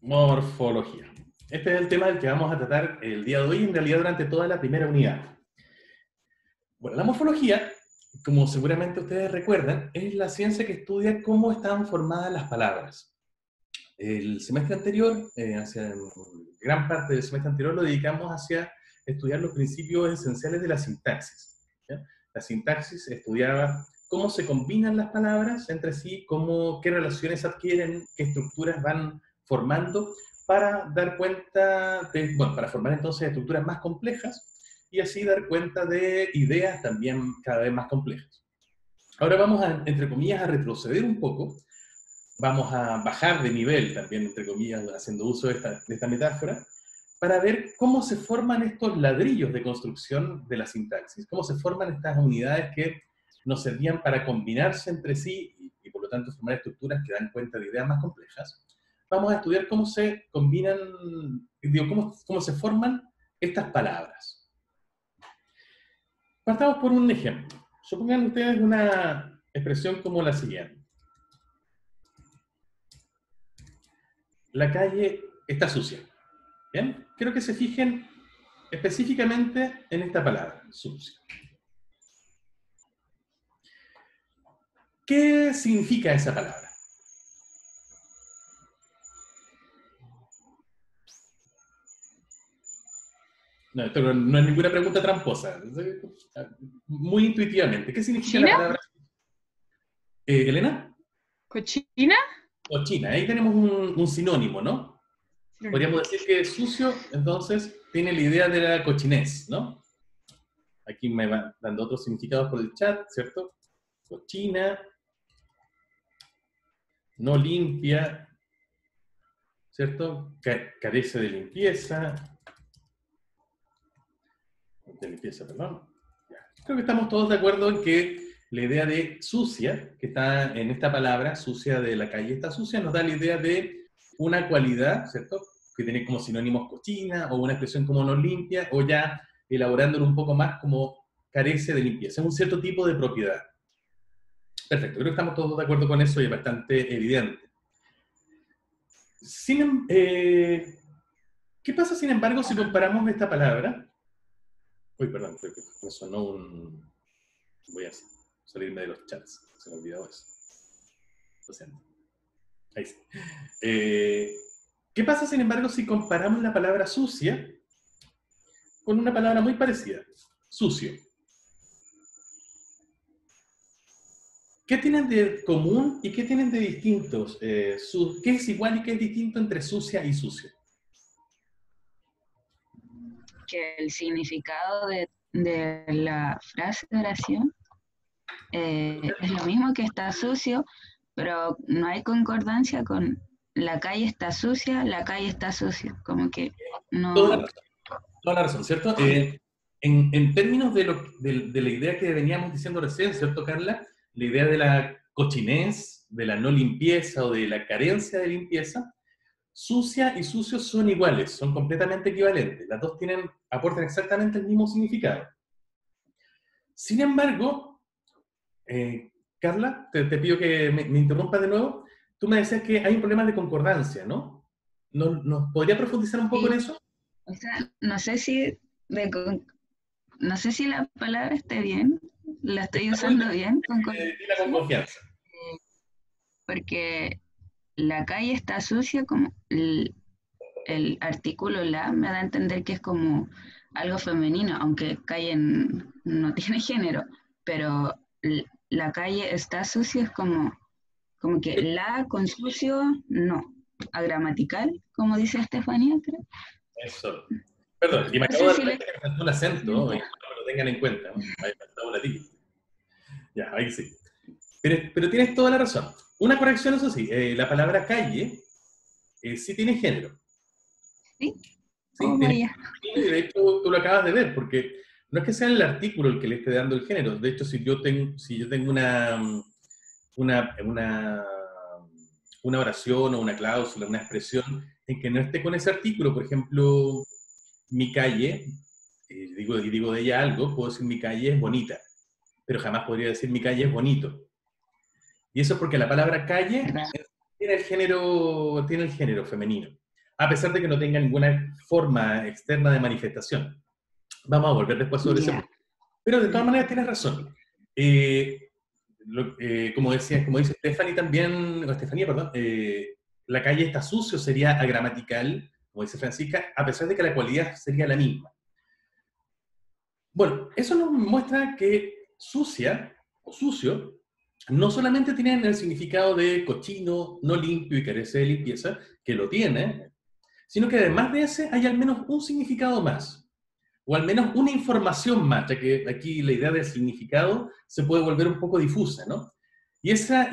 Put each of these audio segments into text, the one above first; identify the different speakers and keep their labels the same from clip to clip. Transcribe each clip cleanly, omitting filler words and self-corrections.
Speaker 1: Morfología. Este es el tema del que vamos a tratar el día de hoy, en realidad durante toda la primera unidad. Bueno, la morfología, como seguramente ustedes recuerdan, es la ciencia que estudia cómo están formadas las palabras. El semestre anterior, hacia gran parte del semestre anterior, lo dedicamos hacia estudiar los principios esenciales de la sintaxis. ¿Ya? La sintaxis estudiaba cómo se combinan las palabras entre sí, qué relaciones adquieren, qué estructuras van formando para dar cuenta para formar entonces estructuras más complejas y así dar cuenta de ideas también cada vez más complejas. Ahora vamos a, entre comillas, a retroceder un poco, vamos a bajar de nivel también, entre comillas, haciendo uso de esta metáfora, para ver cómo se forman estos ladrillos de construcción de la sintaxis, cómo se forman estas unidades que nos servían para combinarse entre sí y por lo tanto formar estructuras que dan cuenta de ideas más complejas. Vamos a estudiar cómo se combinan, cómo se forman estas palabras. Partamos por un ejemplo. Supongan ustedes una expresión como la siguiente. La calle está sucia. ¿Bien? Quiero que se fijen específicamente en esta palabra, sucia. ¿Qué significa esa palabra? No, esto no es ninguna pregunta tramposa. Muy intuitivamente. ¿Qué significa la
Speaker 2: ¿China?
Speaker 1: palabra? ¿Elena?
Speaker 2: ¿Cochina?
Speaker 1: Cochina. Ahí tenemos un sinónimo, ¿no? Podríamos decir que sucio, entonces, tiene la idea de la cochinés, ¿no? Aquí me van dando otros significados por el chat, ¿cierto? Cochina, no limpia, ¿cierto? Carece de limpieza, perdón. Ya. Creo que estamos todos de acuerdo en que la idea de sucia, que está en esta palabra, sucia de la calle está sucia, nos da la idea de una cualidad, ¿cierto? Que tiene como sinónimos cochina, o una expresión como no limpia, o ya elaborándolo un poco más como carece de limpieza. Es un cierto tipo de propiedad. Perfecto, creo que estamos todos de acuerdo con eso y es bastante evidente. ¿Qué pasa, sin embargo, si comparamos esta palabra? Uy, perdón, creo que me sonó un... Voy a salirme de los chats, se me olvidó eso. Lo siento. Ahí sí. ¿Qué pasa, sin embargo, si comparamos la palabra sucia con una palabra muy parecida? Sucio. ¿Qué tienen de común y qué tienen de distintos? ¿Qué es igual y qué es distinto entre sucia y sucio?
Speaker 2: Que el significado de la frase de oración es lo mismo que está sucio, pero no hay concordancia con la calle está sucia, la calle está sucia. Como que
Speaker 1: Toda la
Speaker 2: no.
Speaker 1: razón, toda la razón, ¿cierto? En términos de la idea que veníamos diciendo recién, ¿cierto, Carla? La idea de la cochinés, de la no limpieza o de la carencia de limpieza, sucia y sucio son iguales, son completamente equivalentes. Las dos aportan exactamente el mismo significado. Sin embargo, Carla, te pido que me interrumpas de nuevo. Tú me decías que hay un problema de concordancia, ¿no? ¿Nos podría profundizar un poco en
Speaker 2: Sí,
Speaker 1: eso?
Speaker 2: o sea, no sé si la palabra esté bien, la estoy usando bien,
Speaker 1: Dila con
Speaker 2: concordancia,
Speaker 1: confianza.
Speaker 2: porque la calle está sucia, como el artículo la me da a entender que es como algo femenino, aunque calle no tiene género, pero la calle está sucia es como que la con sucio no, agramatical, como dice Estefanía, creo.
Speaker 1: Eso. Perdón, y me
Speaker 2: No
Speaker 1: acabo de
Speaker 2: sé
Speaker 1: dar
Speaker 2: si le
Speaker 1: cuenta que me faltó un acento, y no lo tengan en cuenta, ¿no? Ahí me faltó una tilde. Ya, ahí sí. Pero tienes toda la razón. Una corrección, eso sí, la palabra calle sí tiene género.
Speaker 2: sí.
Speaker 1: Sí,
Speaker 2: Oh,
Speaker 1: tiene
Speaker 2: vaya.
Speaker 1: género, y de hecho tú lo acabas de ver, porque no es que sea el artículo el que le esté dando el género. De hecho, si yo tengo una, una, una oración o una cláusula, una expresión en que no esté con ese artículo, por ejemplo, mi calle, digo de ella algo, puedo decir mi calle es bonita, pero jamás podría decir mi calle es bonito. Y eso es porque la palabra calle
Speaker 2: ¿Verdad?
Speaker 1: tiene el género femenino, a pesar de que no tenga ninguna forma externa de manifestación. Vamos a volver después sobre ese
Speaker 2: Ya.
Speaker 1: punto. Pero de todas maneras tienes razón. Eh, como dice Stephanie también, o Estefanía, perdón, la calle está sucio sería agramatical, como dice Francisca, a pesar de que la cualidad sería la misma. Bueno, eso nos muestra que sucia o sucio no solamente tiene el significado de cochino, no limpio y carece de limpieza, que lo tiene, sino que además de ese hay al menos un significado más, o al menos una información más, ya que aquí la idea del significado se puede volver un poco difusa, ¿no? Y esa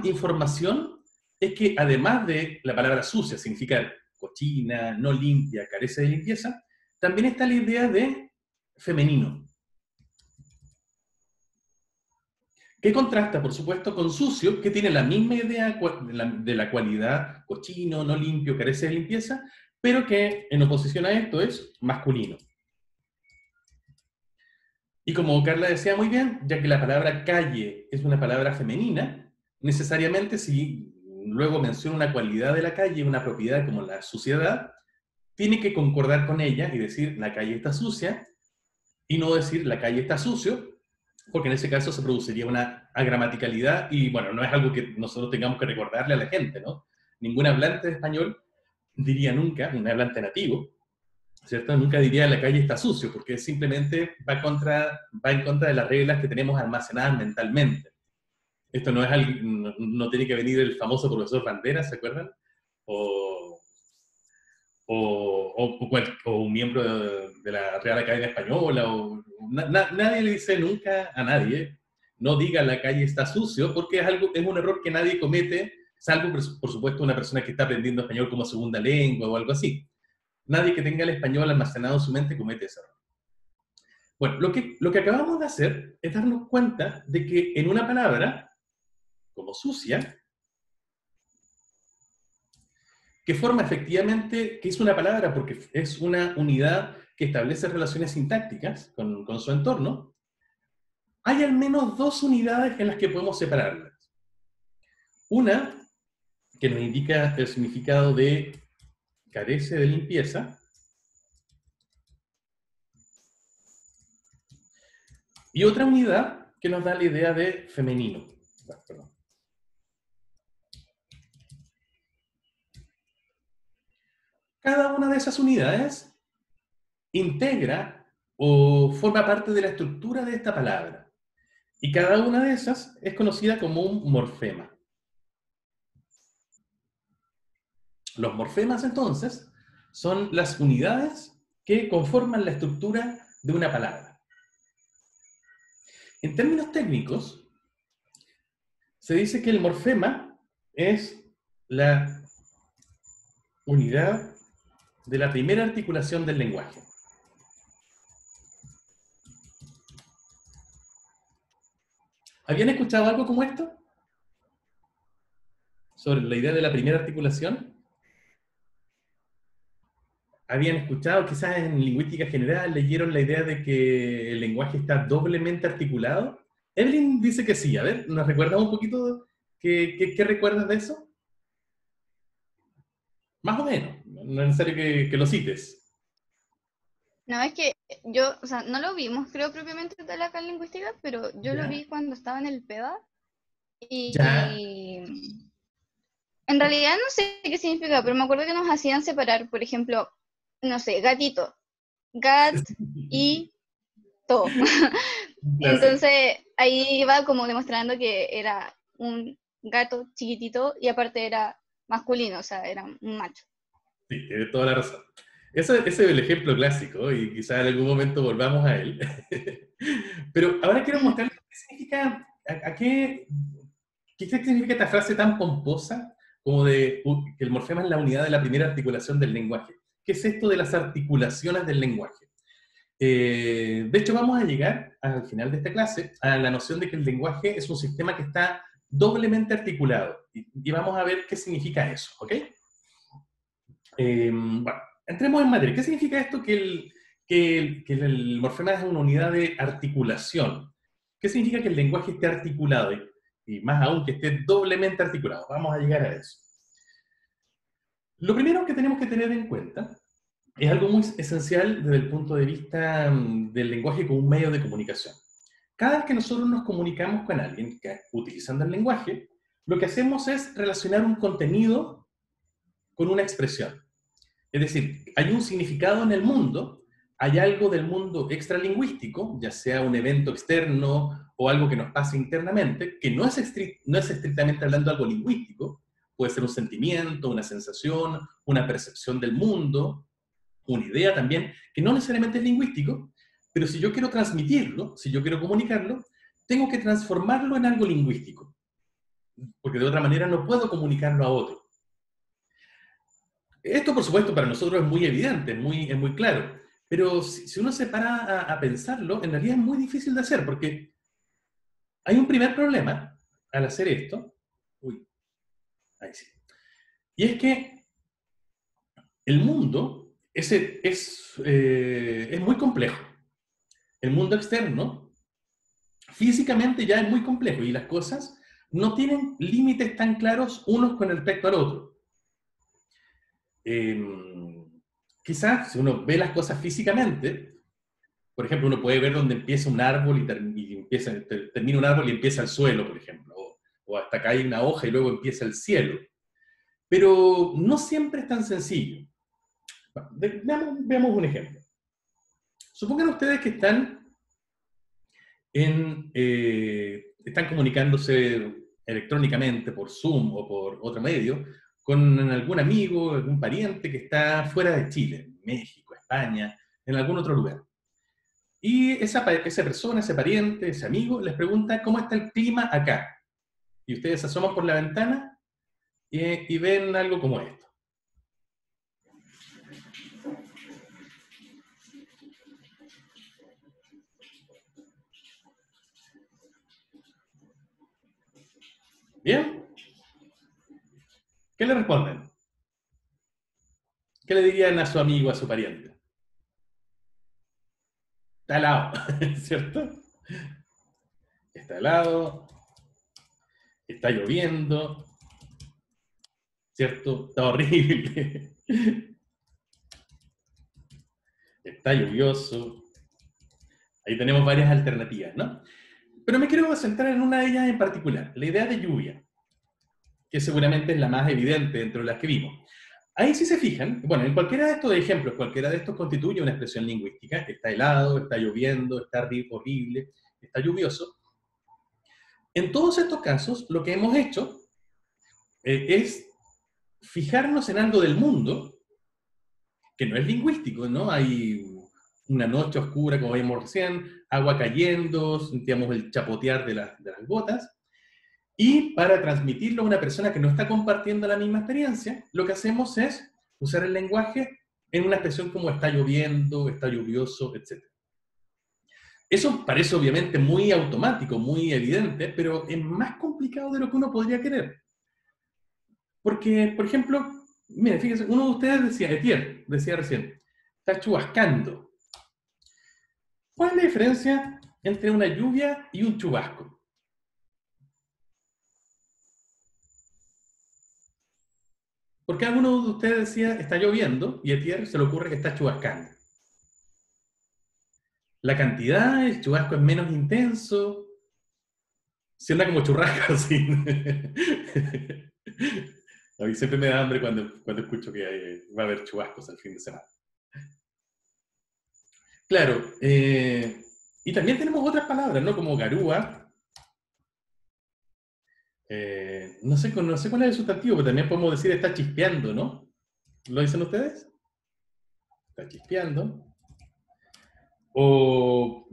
Speaker 1: información es que además de la palabra sucia, significar cochina, no limpia, carece de limpieza, también está la idea de femenino, que contrasta, por supuesto, con sucio, que tiene la misma idea de la cualidad cochino, no limpio, carece de limpieza, pero que en oposición a esto es masculino. Y como Carla decía muy bien, ya que la palabra calle es una palabra femenina, necesariamente si luego menciona una cualidad de la calle, una propiedad como la suciedad, tiene que concordar con ella y decir la calle está sucia, y no decir la calle está sucio, porque en ese caso se produciría una agramaticalidad y bueno, no es algo que nosotros tengamos que recordarle a la gente, ¿no? Ningún hablante de español diría nunca, un hablante nativo, ¿cierto? Nunca diría la calle está sucio, porque simplemente va en contra de las reglas que tenemos almacenadas mentalmente. Esto no es algo, no tiene que venir el famoso profesor Banderas, ¿se acuerdan? O, o un miembro de la Real Academia Española, nadie le dice nunca a nadie, no diga la calle está sucio, porque es un error que nadie comete, salvo, por supuesto, una persona que está aprendiendo español como segunda lengua o algo así. Nadie que tenga el español almacenado en su mente comete ese error. Bueno, lo que acabamos de hacer es darnos cuenta de que en una palabra, como sucia, que forma efectivamente, que es una palabra porque es una unidad que establece relaciones sintácticas con su entorno, hay al menos dos unidades en las que podemos separarlas. Una, que nos indica el significado de carece de limpieza, y otra unidad que nos da la idea de femenino. Perdón. Cada una de esas unidades integra o forma parte de la estructura de esta palabra. Y cada una de esas es conocida como un morfema. Los morfemas, entonces, son las unidades que conforman la estructura de una palabra. En términos técnicos, se dice que el morfema es la unidad de la primera articulación del lenguaje. ¿Habían escuchado algo como esto? Sobre la idea de la primera articulación. ¿Habían escuchado, quizás en lingüística general, leyeron la idea de que el lenguaje está doblemente articulado? Evelyn dice que sí. A ver, ¿nos recuerdas un poquito qué recuerdas de eso? Más o menos. No es necesario que lo cites.
Speaker 3: No, es que yo, o sea, no lo vimos, creo propiamente de la lingüística, pero yo lo
Speaker 1: ¿Ya?
Speaker 3: vi cuando estaba en el PEDA
Speaker 1: ¿Ya?
Speaker 3: y en realidad no sé qué significa, pero me acuerdo que nos hacían separar, por ejemplo, no sé, gatito, gat y to.
Speaker 1: Clásico.
Speaker 3: Entonces ahí iba como demostrando que era un gato chiquitito y aparte era masculino, o sea, era un macho.
Speaker 1: Sí, tiene toda la razón. Ese es el ejemplo clásico y quizás en algún momento volvamos a él. Pero ahora quiero mostrarles qué significa, qué significa esta frase tan pomposa como de que el morfema es la unidad de la primera articulación del lenguaje. ¿Qué es esto de las articulaciones del lenguaje? De hecho, vamos a llegar al final de esta clase a la noción de que el lenguaje es un sistema que está doblemente articulado. Y vamos a ver qué significa eso, ¿ok? Bueno, entremos en materia. ¿Qué significa esto que el morfema es una unidad de articulación? ¿Qué significa que el lenguaje esté articulado? Y más aún, que esté doblemente articulado. Vamos a llegar a eso. Lo primero que tenemos que tener en cuenta es algo muy esencial desde el punto de vista del lenguaje como un medio de comunicación. Cada vez que nosotros nos comunicamos con alguien utilizando el lenguaje, lo que hacemos es relacionar un contenido con una expresión. Es decir, hay un significado en el mundo, hay algo del mundo extralingüístico, ya sea un evento externo o algo que nos pasa internamente, que no es estrictamente hablando algo lingüístico, puede ser un sentimiento, una sensación, una percepción del mundo, una idea también, que no necesariamente es lingüístico, pero si yo quiero transmitirlo, si yo quiero comunicarlo, tengo que transformarlo en algo lingüístico, porque de otra manera no puedo comunicarlo a otro. Esto, por supuesto, para nosotros es muy evidente, es muy claro, pero si uno se para a pensarlo, en realidad es muy difícil de hacer, porque hay un primer problema al hacer esto. Uy, ahí sí. Y es que el mundo es muy complejo. El mundo externo físicamente ya es muy complejo y las cosas no tienen límites tan claros unos con respecto al otro. Quizás si uno ve las cosas físicamente, por ejemplo, uno puede ver dónde empieza un árbol y termina un árbol y empieza el suelo, por ejemplo, o hasta cae una hoja y luego empieza el cielo. Pero no siempre es tan sencillo. Bueno, veamos un ejemplo. Supongan ustedes que están comunicándose electrónicamente por Zoom o por otro medio con algún amigo, algún pariente que está fuera de Chile, México, España, en algún otro lugar. Y esa persona, ese pariente, ese amigo, les pregunta cómo está el clima acá. Y ustedes se asoman por la ventana y ven algo como esto. ¿Bien? ¿Qué le responden? ¿Qué le dirían a su amigo, a su pariente? Está helado, ¿cierto? Está helado, está lloviendo, ¿cierto? Está horrible, está lluvioso. Ahí tenemos varias alternativas, ¿no? Pero me quiero centrar en una de ellas en particular, la idea de lluvia, que seguramente es la más evidente dentro de las que vimos. Ahí si se fijan, bueno, en cualquiera de estos ejemplos, cualquiera de estos constituye una expresión lingüística. Está helado, está lloviendo, está horrible, está lluvioso. En todos estos casos, lo que hemos hecho es fijarnos en algo del mundo que no es lingüístico, ¿no? Hay una noche oscura, como vimos recién, agua cayendo, sentíamos el chapotear de las gotas, y para transmitirlo a una persona que no está compartiendo la misma experiencia, lo que hacemos es usar el lenguaje en una expresión como está lloviendo, está lluvioso, etc. Eso parece obviamente muy automático, muy evidente, pero es más complicado de lo que uno podría querer. Porque, por ejemplo, miren, fíjense, uno de ustedes decía, Etienne, decía recién, está chubascando. ¿Cuál es la diferencia entre una lluvia y un chubasco? Porque alguno de ustedes decía, está lloviendo, y a Etienne se le ocurre que está chubascando. La cantidad, el chubasco es menos intenso, se anda como churrasco, así. A mí siempre me da hambre cuando escucho que va a haber chubascos al fin de semana. Claro, y también tenemos otras palabras, ¿no? Como garúa. No sé cuál es el sustantivo, pero también podemos decir está chispeando, ¿no? ¿Lo dicen ustedes? Está chispeando. O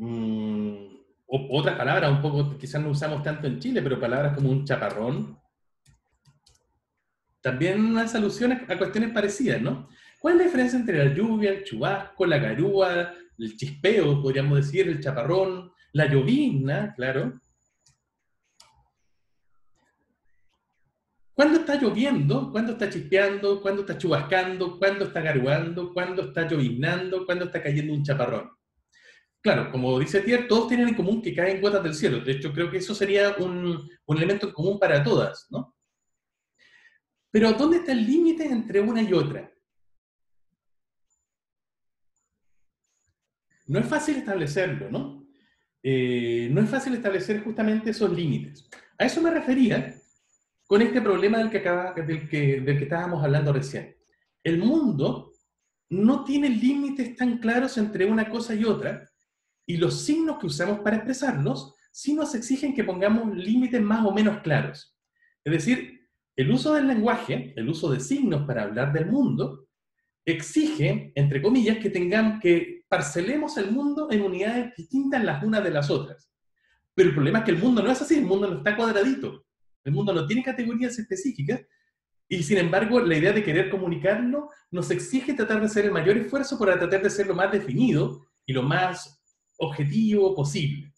Speaker 1: otras palabras, un poco, quizás no usamos tanto en Chile, pero palabras como un chaparrón. También unas alusiones a cuestiones parecidas, ¿no? ¿Cuál es la diferencia entre la lluvia, el chubasco, la garúa, el chispeo, podríamos decir, el chaparrón, la llovizna, claro? ¿Cuándo está lloviendo? ¿Cuándo está chispeando? ¿Cuándo está chubascando? ¿Cuándo está garuando? ¿Cuándo está lloviznando? ¿Cuándo está cayendo un chaparrón? Claro, como dice Tier, todos tienen en común que caen gotas del cielo. De hecho, creo que eso sería un elemento en común para todas, ¿no? Pero ¿dónde está el límite entre una y otra? No es fácil establecerlo, ¿no? No es fácil establecer justamente esos límites. A eso me refería con este problema del que estábamos hablando recién. El mundo no tiene límites tan claros entre una cosa y otra, y los signos que usamos para expresarlos sí nos exigen que pongamos límites más o menos claros. Es decir, el uso del lenguaje, el uso de signos para hablar del mundo, exige, entre comillas, que parcelemos el mundo en unidades distintas las unas de las otras. Pero el problema es que el mundo no es así, el mundo no está cuadradito. El mundo no tiene categorías específicas y, sin embargo, la idea de querer comunicarlo nos exige tratar de hacer el mayor esfuerzo para tratar de ser lo más definido y lo más objetivo posible.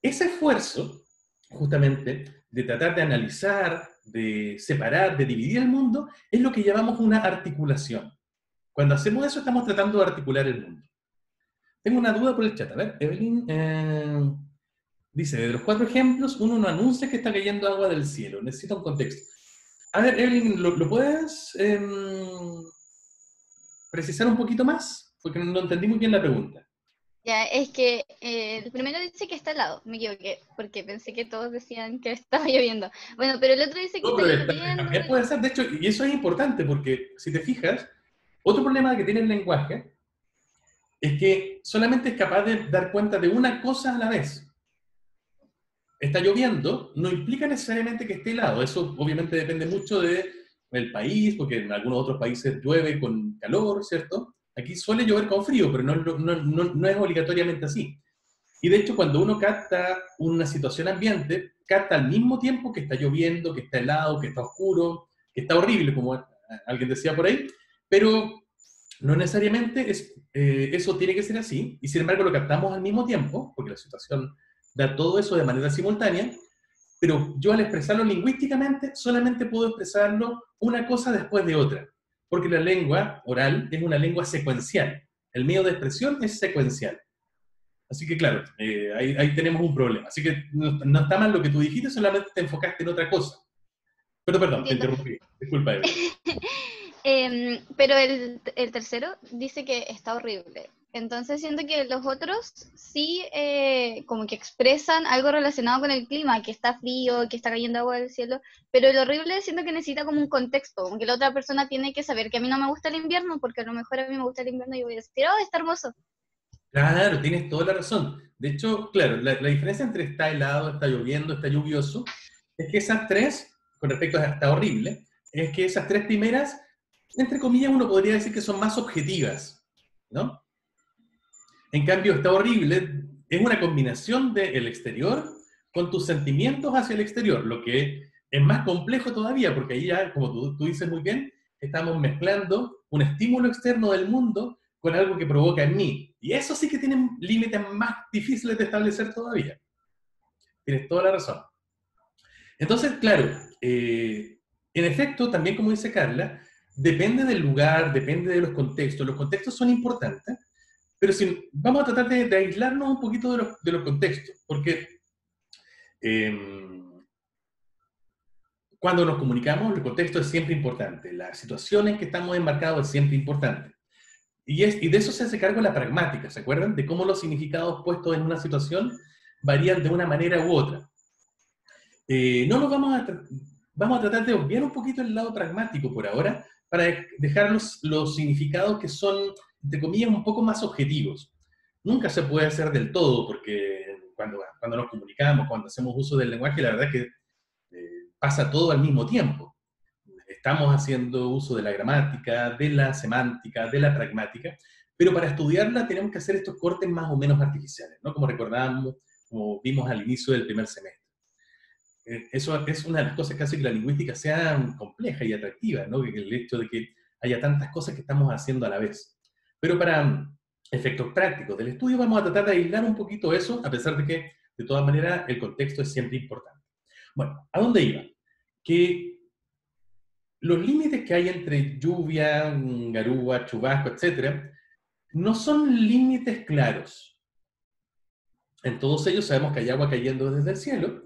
Speaker 1: Ese esfuerzo, justamente, de tratar de analizar, de separar, de dividir el mundo, es lo que llamamos una articulación. Cuando hacemos eso, estamos tratando de articular el mundo. Tengo una duda por el chat. A ver, Evelyn dice, de los 4 ejemplos, uno no anuncia que está cayendo agua del cielo. Necesita un contexto. A ver, Evelyn, ¿lo puedes precisar un poquito más? Porque no entendí muy bien la pregunta.
Speaker 3: Ya, es que el primero dice que está helado, me equivoqué, porque pensé que todos decían que estaba lloviendo. Bueno, pero el otro dice que
Speaker 1: No,
Speaker 3: está
Speaker 1: pero
Speaker 3: lloviendo.
Speaker 1: también puede ser, de hecho, y eso es importante, porque si te fijas, otro problema que tiene el lenguaje es que solamente es capaz de dar cuenta de una cosa a la vez. Está lloviendo no implica necesariamente que esté helado. Eso obviamente depende mucho del país, porque en algunos otros países llueve con calor, ¿cierto? Aquí suele llover con frío, pero no es obligatoriamente así. Y de hecho, cuando uno capta una situación ambiente, capta al mismo tiempo que está lloviendo, que está helado, que está oscuro, que está horrible, como alguien decía por ahí, pero no necesariamente eso tiene que ser así, y sin embargo lo captamos al mismo tiempo, porque la situación da todo eso de manera simultánea, pero yo al expresarlo lingüísticamente solamente puedo expresarlo una cosa después de otra, porque la lengua oral es una lengua secuencial, el medio de expresión es secuencial. Así que claro, ahí tenemos un problema. Así que no está mal lo que tú dijiste, solamente te enfocaste en otra cosa. Pero perdón, te
Speaker 3: Entiendo.
Speaker 1: interrumpí. Disculpa, Evelyn.
Speaker 3: Pero el tercero dice que está horrible. Entonces siento que los otros sí como que expresan algo relacionado con el clima, que está frío, que está cayendo agua del cielo, pero el horrible siento que necesita como un contexto, como que la otra persona tiene que saber que a mí no me gusta el invierno, porque a lo mejor a mí me gusta el invierno y voy a decir, oh, está hermoso.
Speaker 1: Claro, tienes toda la razón. De hecho, claro, la diferencia entre está helado, está lloviendo, está lluvioso, es que esas tres, con respecto a está horrible, es que esas tres primeras, entre comillas, uno podría decir que son más objetivas, ¿no? En cambio, está horrible es una combinación del exterior con tus sentimientos hacia el exterior, lo que es más complejo todavía, porque ahí ya, como tú dices muy bien, estamos mezclando un estímulo externo del mundo con algo que provoca en mí. Y eso sí que tiene límites más difíciles de establecer todavía. Tienes toda la razón. Entonces, claro, en efecto, también como dice Carla, depende del lugar, depende de los contextos. Los contextos son importantes, pero si, vamos a tratar de aislarnos un poquito de los contextos, porque cuando nos comunicamos, el contexto es siempre importante. La situación en que estamos enmarcados es siempre importante. Y de eso se hace cargo la pragmática, ¿se acuerdan? De cómo los significados puestos en una situación varían de una manera u otra. No nos vamos a tratar de obviar un poquito el lado pragmático por ahora, para dejar los significados que son, entre comillas, un poco más objetivos. Nunca se puede hacer del todo, porque cuando nos comunicamos, cuando hacemos uso del lenguaje, la verdad es que pasa todo al mismo tiempo. Estamos haciendo uso de la gramática, de la semántica, de la pragmática, pero para estudiarla tenemos que hacer estos cortes más o menos artificiales, ¿no? Como recordábamos, como vimos al inicio del primer semestre. Eso es una de las cosas que hace que la lingüística sea compleja y atractiva, ¿no? El hecho de que haya tantas cosas que estamos haciendo a la vez. Pero para efectos prácticos del estudio vamos a tratar de aislar un poquito eso, a pesar de que, de todas maneras, el contexto es siempre importante. Bueno, ¿a dónde iba? Que los límites que hay entre lluvia, garúa, chubasco, etc., no son límites claros. En todos ellos sabemos que hay agua cayendo desde el cielo,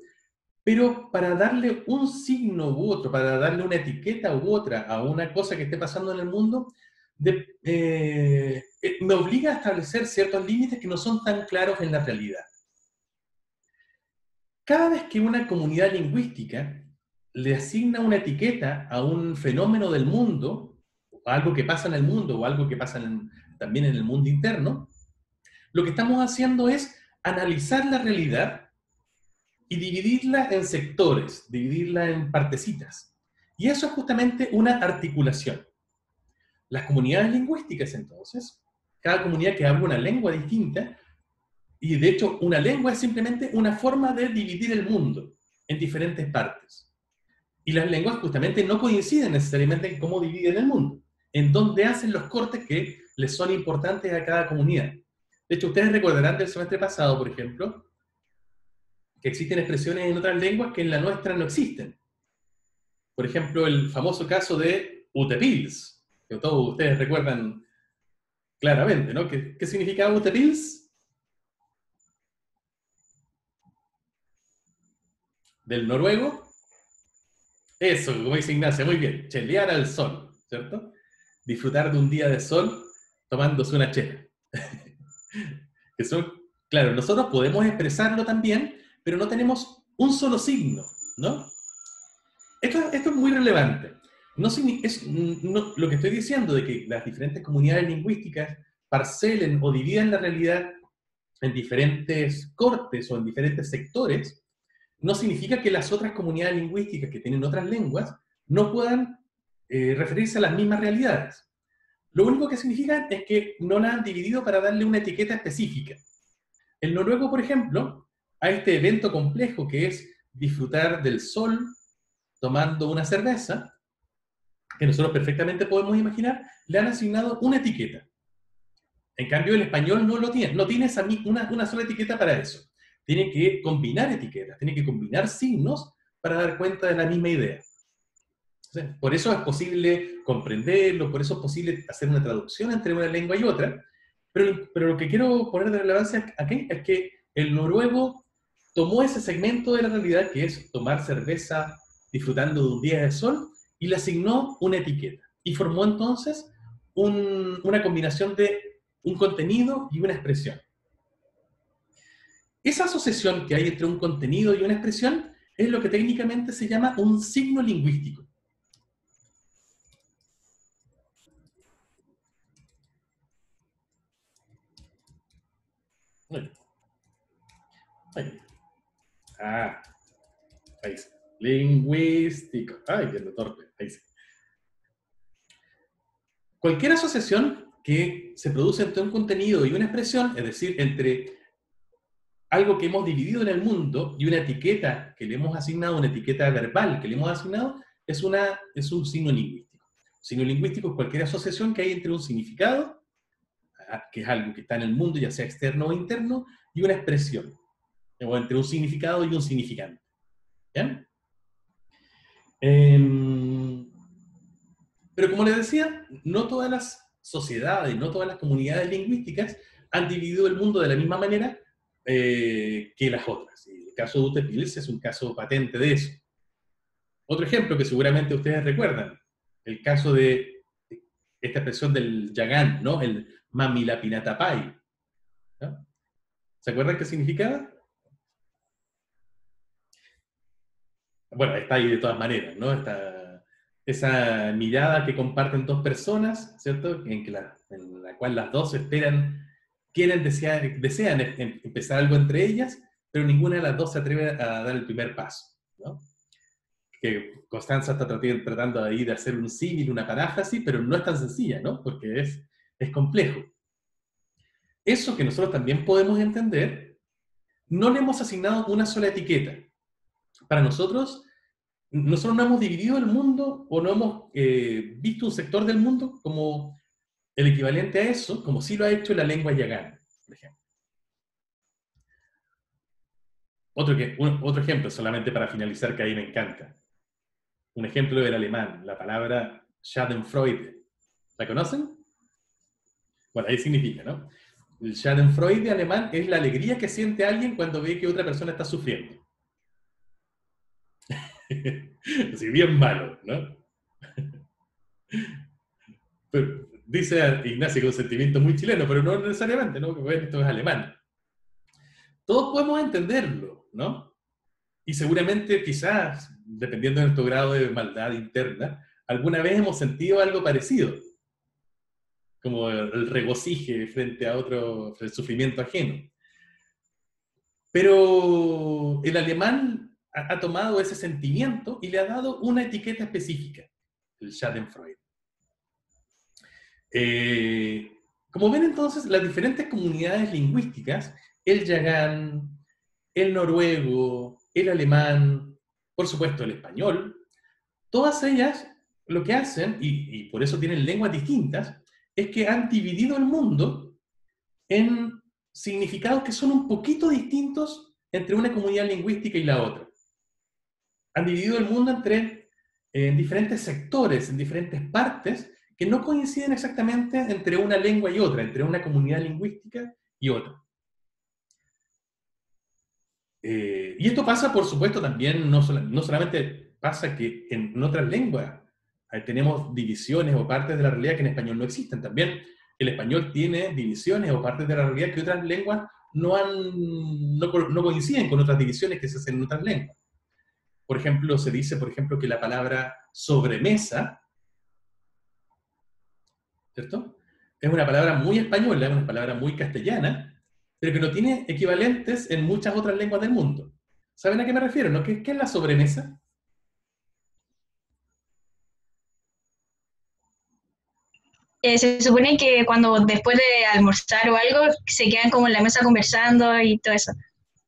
Speaker 1: pero para darle un signo u otro, para darle una etiqueta u otra a una cosa que esté pasando en el mundo, me obliga a establecer ciertos límites que no son tan claros en la realidad. Cada vez que una comunidad lingüística le asigna una etiqueta a un fenómeno del mundo, algo que pasa en el mundo o algo que pasa también en el mundo interno, lo que estamos haciendo es analizar la realidad y dividirla en sectores, dividirla en partecitas. Y eso es justamente una articulación. Las comunidades lingüísticas, entonces, cada comunidad que habla una lengua distinta, y de hecho una lengua es simplemente una forma de dividir el mundo en diferentes partes. Y las lenguas justamente no coinciden necesariamente en cómo dividen el mundo, en dónde hacen los cortes que les son importantes a cada comunidad. De hecho, ustedes recordarán del semestre pasado, por ejemplo, que existen expresiones en otras lenguas que en la nuestra no existen. Por ejemplo, el famoso caso de utepils, que todos ustedes recuerdan claramente, ¿no? ¿Qué significaba utepils? Del noruego. Eso, como dice Ignacia, muy bien. Chelear al sol, ¿cierto? Disfrutar de un día de sol tomándose una chela. Que son, claro, nosotros podemos expresarlo también, pero no tenemos un solo signo, ¿no? Esto es muy relevante. Lo que estoy diciendo de que las diferentes comunidades lingüísticas parcelen o dividan la realidad en diferentes cortes o en diferentes sectores, no significa que las otras comunidades lingüísticas que tienen otras lenguas no puedan referirse a las mismas realidades. Lo único que significa es que no la han dividido para darle una etiqueta específica. En noruego, por ejemplo, a este evento complejo que es disfrutar del sol tomando una cerveza, que nosotros perfectamente podemos imaginar, le han asignado una etiqueta. En cambio, el español no lo tiene, no tiene una sola etiqueta para eso. Tiene que combinar etiquetas, tiene que combinar signos para dar cuenta de la misma idea. Por eso es posible comprenderlo, por eso es posible hacer una traducción entre una lengua y otra, pero lo que quiero poner de relevancia aquí es que el noruego tomó ese segmento de la realidad que es tomar cerveza disfrutando de un día de sol y le asignó una etiqueta y formó entonces una combinación de un contenido y una expresión. Esa asociación que hay entre un contenido y una expresión es lo que técnicamente se llama un signo lingüístico. Ahí. Ah, ahí sí. Lingüístico. Ay, qué torpe. Ahí sí. Cualquier asociación que se produce entre un contenido y una expresión, es decir, entre algo que hemos dividido en el mundo y una etiqueta que le hemos asignado, una etiqueta verbal que le hemos asignado, es un signo lingüístico. Signo lingüístico es cualquier asociación que hay entre un significado, que es algo que está en el mundo, ya sea externo o interno, y una expresión, o entre un significado y un significante. ¿Bien? Pero como les decía, no todas las sociedades, no todas las comunidades lingüísticas han dividido el mundo de la misma manera que las otras. Y el caso de utepils es un caso patente de eso. Otro ejemplo que seguramente ustedes recuerdan, el caso de esta expresión del yagán, ¿no? El mamilapinatapai, ¿no? ¿Se acuerdan qué significaba? Bueno, está ahí de todas maneras, ¿no? Esa mirada que comparten dos personas, ¿cierto? En la cual las dos desean empezar algo entre ellas, pero ninguna de las dos se atreve a dar el primer paso, ¿no? Que Constanza está tratando ahí de hacer un símil, una paráfrasis, pero no es tan sencilla, ¿no? Porque es complejo. Eso que nosotros también podemos entender, no le hemos asignado una sola etiqueta. Para nosotros no hemos dividido el mundo o no hemos visto un sector del mundo como el equivalente a eso, como sí lo ha hecho la lengua yagán, por ejemplo. Otro ejemplo, solamente para finalizar, que ahí me encanta. Un ejemplo del alemán, la palabra Schadenfreude. ¿La conocen? Bueno, ahí significa, ¿no? El Schadenfreude alemán es la alegría que siente alguien cuando ve que otra persona está sufriendo. Así, bien malo, ¿no? Pero, dice Ignacio con sentimiento muy chileno, pero no necesariamente, ¿no? Porque esto es alemán. Todos podemos entenderlo, ¿no? Y seguramente, quizás, dependiendo de nuestro grado de maldad interna, alguna vez hemos sentido algo parecido, como el regocije frente a otro, el sufrimiento ajeno. Pero el alemán ha tomado ese sentimiento y le ha dado una etiqueta específica, el Schadenfreude. Como ven entonces, las diferentes comunidades lingüísticas, el yagán, el noruego, el alemán, por supuesto el español, todas ellas lo que hacen, y por eso tienen lenguas distintas, es que han dividido el mundo en significados que son un poquito distintos entre una comunidad lingüística y la otra. Han dividido el mundo en diferentes sectores, en diferentes partes, que no coinciden exactamente entre una lengua y otra, entre una comunidad lingüística y otra. Y esto pasa, por supuesto, también, no solamente pasa que en otras lenguas tenemos divisiones o partes de la realidad que en español no existen. También el español tiene divisiones o partes de la realidad que otras lenguas no coinciden con otras divisiones que se hacen en otras lenguas. Por ejemplo, se dice, que la palabra sobremesa, ¿cierto? Es una palabra muy española, es una palabra muy castellana, pero que no tiene equivalentes en muchas otras lenguas del mundo. ¿Saben a qué me refiero, no? ¿Qué es la sobremesa?
Speaker 4: Se supone que cuando después de almorzar o algo, se quedan como en la mesa conversando y todo eso.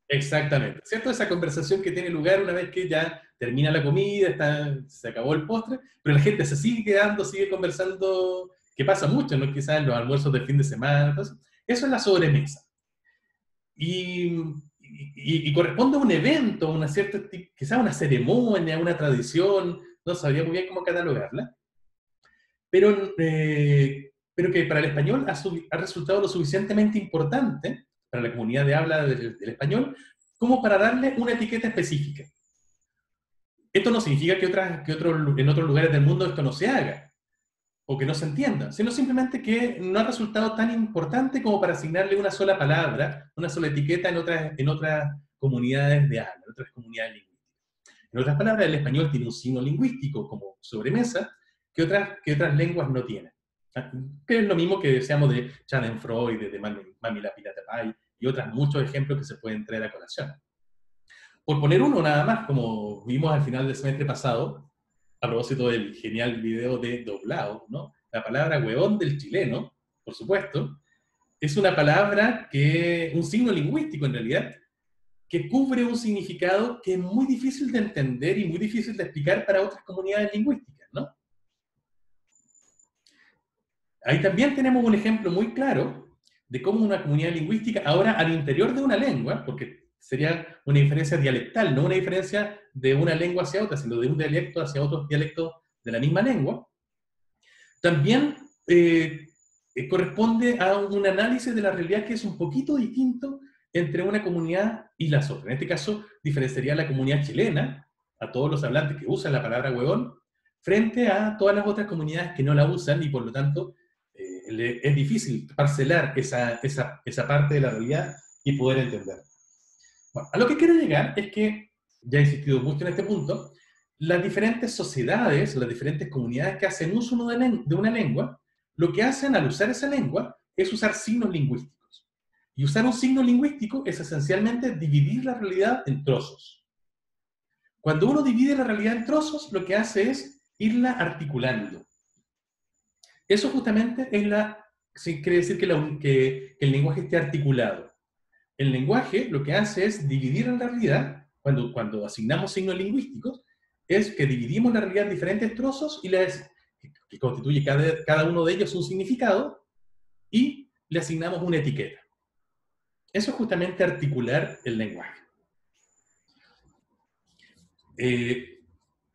Speaker 1: Exactamente, ¿cierto? Esa conversación que tiene lugar una vez que ya termina la comida, se acabó el postre, pero la gente se sigue quedando, sigue conversando, que pasa mucho, ¿no? Quizás en los almuerzos de fin de semana, entonces, eso es la sobremesa. Y corresponde a un evento, una cierta, quizás una ceremonia, una tradición, no sabría muy bien cómo catalogarla, pero que para el español ha resultado lo suficientemente importante, para la comunidad de habla del español, como para darle una etiqueta específica. Esto no significa que en otros lugares del mundo esto no se haga, o que no se entienda, sino simplemente que no ha resultado tan importante como para asignarle una sola palabra, una sola etiqueta en otras comunidades de habla, en otras comunidades lingüísticas. En otras palabras, el español tiene un signo lingüístico como sobremesa que otras lenguas no tienen. Que es lo mismo que decíamos de Schadenfreude, de Mami la Pirata Pie, y otros muchos ejemplos que se pueden traer a colación. Por poner uno nada más, como vimos al final del semestre pasado, a propósito del genial video de Doblado, ¿no? La palabra huevón del chileno, por supuesto, es una palabra un signo lingüístico en realidad, que cubre un significado que es muy difícil de entender y muy difícil de explicar para otras comunidades lingüísticas, ¿no? Ahí también tenemos un ejemplo muy claro de cómo una comunidad lingüística, ahora al interior de una lengua, porque sería una diferencia dialectal, no una diferencia de una lengua hacia otra, sino de un dialecto hacia otros dialectos de la misma lengua, también corresponde a un análisis de la realidad que es un poquito distinto entre una comunidad y las otras. En este caso, diferenciaría a la comunidad chilena, a todos los hablantes que usan la palabra huevón, frente a todas las otras comunidades que no la usan y por lo tanto es difícil parcelar esa parte de la realidad y poder entender. Bueno, a lo que quiero llegar es que, ya he insistido mucho en este punto, las diferentes sociedades, las diferentes comunidades que hacen uso de una lengua, lo que hacen al usar esa lengua es usar signos lingüísticos. Y usar un signo lingüístico es esencialmente dividir la realidad en trozos. Cuando uno divide la realidad en trozos, lo que hace es irla articulando. Eso justamente quiere decir que el lenguaje esté articulado. El lenguaje lo que hace es dividir la realidad, cuando asignamos signos lingüísticos, es que dividimos la realidad en diferentes trozos y que constituye cada uno de ellos un significado y le asignamos una etiqueta. Eso es justamente articular el lenguaje.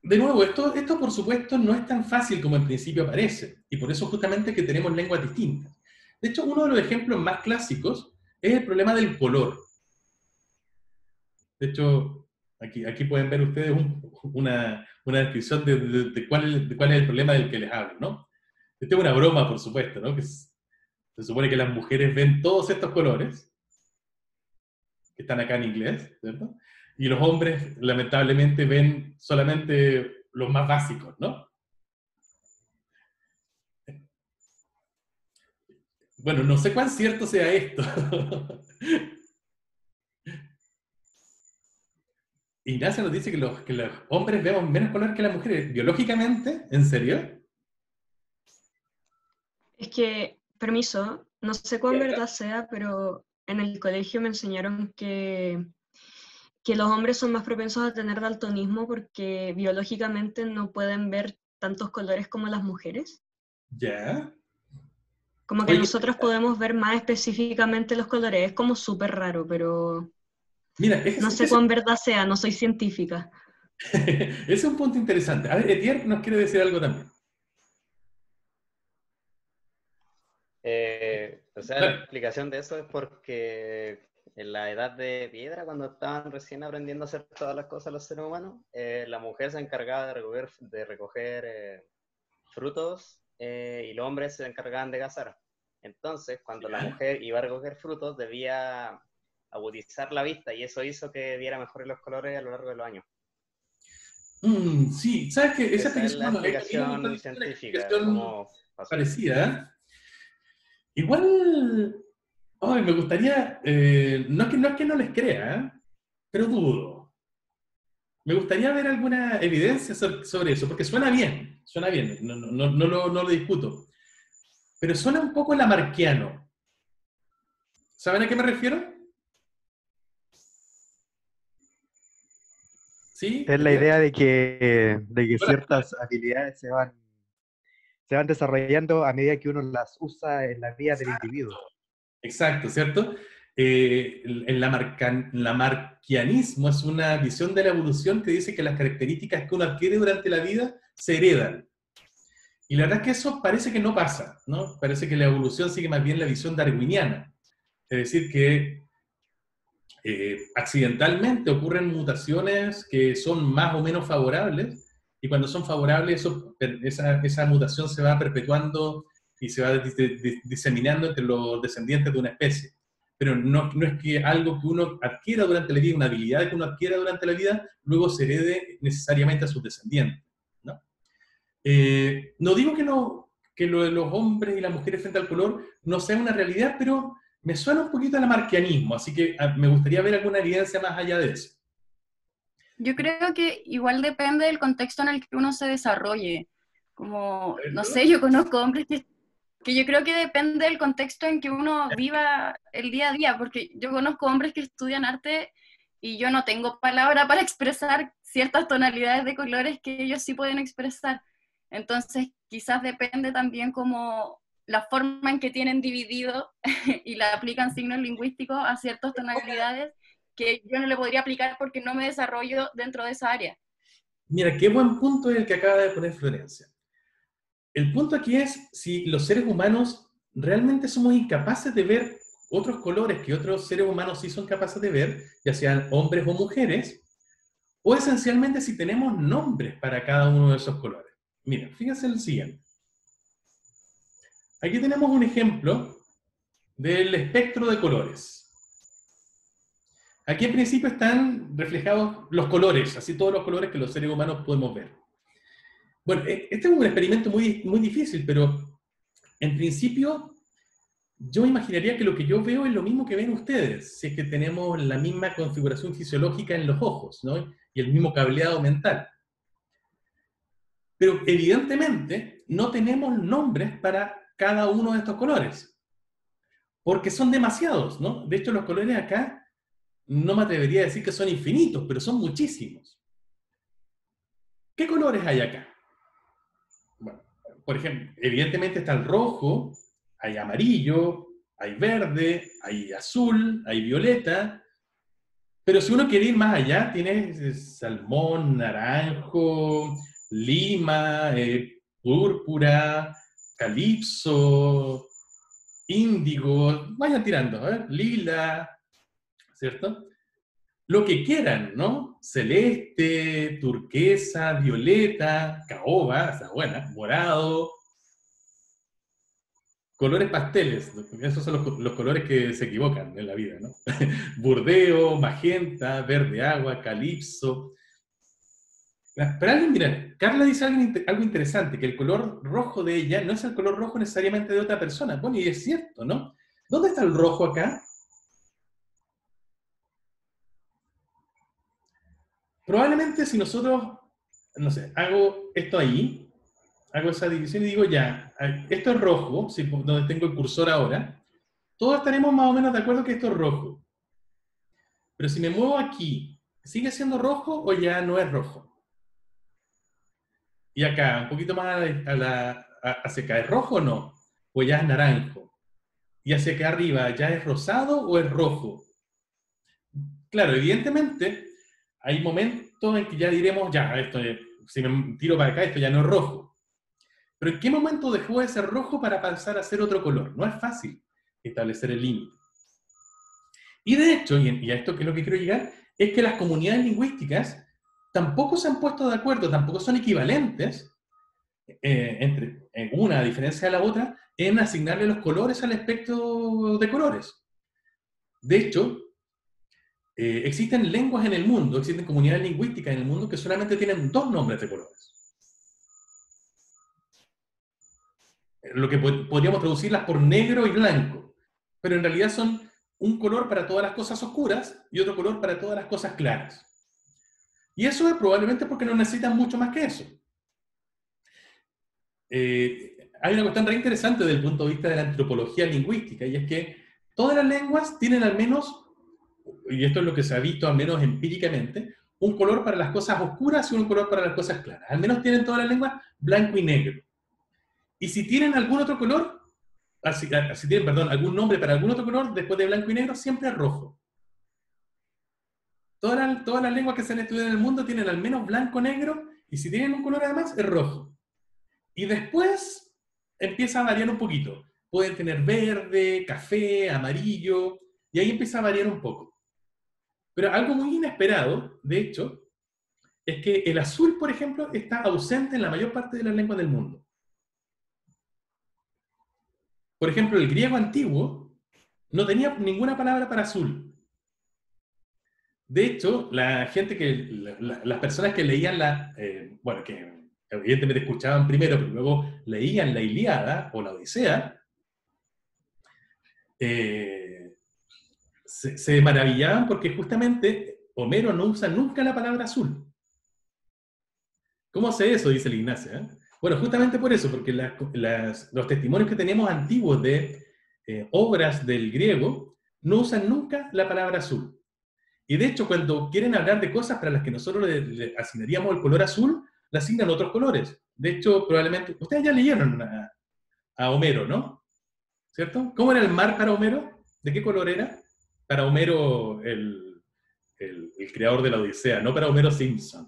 Speaker 1: De nuevo, esto por supuesto no es tan fácil como en principio parece, y por eso justamente que tenemos lenguas distintas. De hecho, uno de los ejemplos más clásicos es el problema del color. De hecho, Aquí pueden ver ustedes una descripción de cuál es el problema del que les hablo, ¿no? Esta es una broma, por supuesto, ¿no? Se supone que las mujeres ven todos estos colores, que están acá en inglés, ¿cierto? Y los hombres, lamentablemente, ven solamente los más básicos, ¿no? Bueno, no sé cuán cierto sea esto. Ignacia nos dice que los hombres vemos menos color que las mujeres. ¿Biológicamente? ¿En serio?
Speaker 5: Es que, permiso, no sé cuán
Speaker 1: Ya.
Speaker 5: verdad sea, pero en el colegio me enseñaron que los hombres son más propensos a tener daltonismo porque biológicamente no pueden ver tantos colores como las mujeres.
Speaker 1: ¿Ya?
Speaker 5: Como que
Speaker 1: Oye,
Speaker 5: nosotros podemos ver más específicamente los colores. Es como súper raro, pero
Speaker 1: mira,
Speaker 5: no sé cuán verdad sea, no soy científica.
Speaker 1: ese es un punto interesante. A ver, Etienne nos quiere decir algo también.
Speaker 6: O sea, la
Speaker 1: Dale.
Speaker 6: explicación de eso es porque en la edad de piedra, cuando estaban recién aprendiendo a hacer todas las cosas los seres humanos, la mujer se encargaba de recoger frutos y los hombres se encargaban de cazar. Entonces, cuando la mujer iba a recoger frutos, debía agudizar la vista y eso hizo que viera mejor los colores a lo largo de los años.
Speaker 1: Sí, ¿sabes qué? Esa
Speaker 6: Esa es la
Speaker 1: explicación,
Speaker 6: explicación científica,
Speaker 1: explicación
Speaker 6: como pasó.
Speaker 1: parecida, ¿eh? Igual, ay, me gustaría, no es que no les crea, ¿eh? Pero dudo. Me gustaría ver alguna evidencia sobre eso, porque suena bien, no lo discuto. Pero suena un poco lamarquiano. ¿Saben a qué me refiero? ¿Sí?
Speaker 7: Es la idea de que
Speaker 1: Hola.
Speaker 7: ciertas habilidades se van desarrollando a medida que uno las usa en la vida del individuo.
Speaker 1: Exacto, ¿cierto? El lamarquianismo es una visión de la evolución que dice que las características que uno adquiere durante la vida se heredan. Y la verdad es que eso parece que no pasa, ¿no? Parece que la evolución sigue más bien la visión darwiniana. Es decir, que accidentalmente ocurren mutaciones que son más o menos favorables, y cuando son favorables, esa mutación se va perpetuando y se va diseminando entre los descendientes de una especie. Pero no es que algo que uno adquiera durante la vida, una habilidad que uno adquiera durante la vida, luego se herede necesariamente a sus descendientes, ¿no? No digo que lo de los hombres y las mujeres frente al color no sea una realidad, pero me suena un poquito al lamarquianismo, así que me gustaría ver alguna evidencia más allá de eso.
Speaker 8: Yo creo que igual depende del contexto en el que uno se desarrolle. Como, no sé, yo conozco hombres que yo creo que depende del contexto en que uno viva el día a día, porque yo conozco hombres que estudian arte y yo no tengo palabra para expresar ciertas tonalidades de colores que ellos sí pueden expresar. Entonces, quizás depende también como la forma en que tienen dividido y le aplican signos lingüísticos a ciertas tonalidades que yo no le podría aplicar porque no me desarrollo dentro de esa área.
Speaker 1: Mira, qué buen punto es el que acaba de poner Florencia. El punto aquí es si los seres humanos realmente somos incapaces de ver otros colores que otros seres humanos sí son capaces de ver, ya sean hombres o mujeres, o esencialmente si tenemos nombres para cada uno de esos colores. Mira, fíjense el siguiente. Aquí tenemos un ejemplo del espectro de colores. Aquí en principio están reflejados los colores, así todos los colores que los seres humanos podemos ver. Bueno, este es un experimento muy, muy difícil, pero en principio yo imaginaría que lo que yo veo es lo mismo que ven ustedes, si es que tenemos la misma configuración fisiológica en los ojos, ¿no? Y el mismo cableado mental. Pero evidentemente no tenemos nombres para cada uno de estos colores, porque son demasiados, ¿no? De hecho, los colores acá no me atrevería a decir que son infinitos, pero son muchísimos. ¿Qué colores hay acá? Bueno, por ejemplo, evidentemente está el rojo, hay amarillo, hay verde, hay azul, hay violeta, pero si uno quiere ir más allá, tiene salmón, naranjo, lima, púrpura, calipso, índigo, vayan tirando, lila, ¿cierto? Lo que quieran, ¿no? celeste, turquesa, violeta, caoba, esa buena, morado, colores pasteles, esos son los colores que se equivocan en la vida, ¿no? Burdeo, magenta, verde agua, calipso. Pero alguien, mira, Carla dice algo interesante, que el color rojo de ella no es el color rojo necesariamente de otra persona. Bueno, y es cierto, ¿no? ¿Dónde está el rojo acá? Probablemente si nosotros, no sé, hago esto ahí, hago esa división y digo ya, esto es rojo, donde tengo el cursor ahora, todos estaremos más o menos de acuerdo que esto es rojo. Pero si me muevo aquí, ¿sigue siendo rojo o ya no es rojo? Y acá, un poquito más hacia acá, ¿es rojo o no? ¿O ya es naranjo? Y hacia acá arriba, ¿ya es rosado o es rojo? Claro, evidentemente, hay momentos en que ya diremos, ya, esto, si me tiro para acá, esto ya no es rojo. Pero ¿en qué momento dejó de ser rojo para pasar a ser otro color? No es fácil establecer el límite. Y de hecho, y a esto que es lo que quiero llegar, es que las comunidades lingüísticas tampoco se han puesto de acuerdo, tampoco son equivalentes, entre una a diferencia de la otra, en asignarle los colores al espectro de colores. De hecho, existen lenguas en el mundo, existen comunidades lingüísticas en el mundo que solamente tienen 2 nombres de colores. Lo que podríamos traducirlas por negro y blanco, pero en realidad son un color para todas las cosas oscuras y otro color para todas las cosas claras. Y eso es probablemente porque no necesitan mucho más que eso. Hay una cuestión re interesante desde el punto de vista de la antropología lingüística, y es que todas las lenguas tienen al menos, y esto es lo que se ha visto al menos empíricamente, un color para las cosas oscuras y un color para las cosas claras. Al menos tienen todas las lenguas blanco y negro. Y si tienen algún otro color, si tienen, perdón, algún nombre para algún otro color, después de blanco y negro, siempre es rojo. Todas las lenguas que se han estudiado en el mundo tienen al menos blanco, negro, y si tienen un color además, es rojo. Y después empieza a variar un poquito. Pueden tener verde, café, amarillo, y ahí empieza a variar un poco. Pero algo muy inesperado, de hecho, es que el azul, por ejemplo, está ausente en la mayor parte de las lenguas del mundo. Por ejemplo, el griego antiguo no tenía ninguna palabra para azul. De hecho, las personas que leían bueno, que evidentemente escuchaban primero, pero luego leían la Ilíada o la Odisea, se maravillaban porque justamente Homero no usa nunca la palabra azul. ¿Cómo hace eso? Dice el Ignacio. Bueno, justamente por eso, porque los testimonios que tenemos antiguos de obras del griego no usan nunca la palabra azul. Y de hecho, cuando quieren hablar de cosas para las que nosotros le asignaríamos el color azul, le asignan otros colores. De hecho, probablemente, ustedes ya leyeron a Homero, ¿no? ¿Cierto? ¿Cómo era el mar para Homero? ¿De qué color era? Para Homero, el creador de la Odisea, no para Homero Simpson.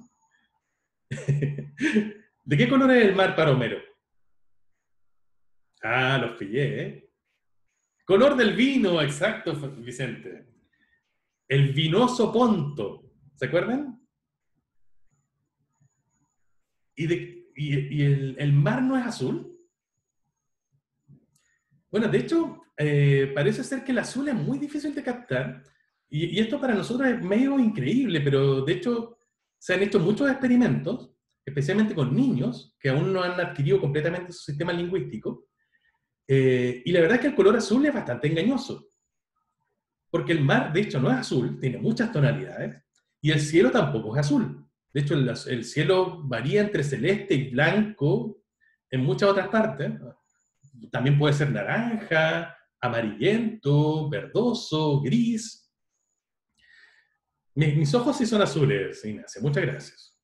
Speaker 1: ¿De qué color es el mar para Homero? Ah, los pillé, ¿eh? Color del vino, exacto, Vicente. El vinoso Ponto, ¿se acuerdan? ¿Y el mar no es azul? Bueno, de hecho, parece ser que el azul es muy difícil de captar, y esto para nosotros es medio increíble, pero de hecho se han hecho muchos experimentos, especialmente con niños, que aún no han adquirido completamente su sistema lingüístico, y la verdad es que el color azul es bastante engañoso. Porque el mar, de hecho, no es azul, tiene muchas tonalidades, y el cielo tampoco es azul. De hecho, el cielo varía entre celeste y blanco en muchas otras partes. También puede ser naranja, amarillento, verdoso, gris. Mis ojos sí son azules, Ignacia, muchas gracias.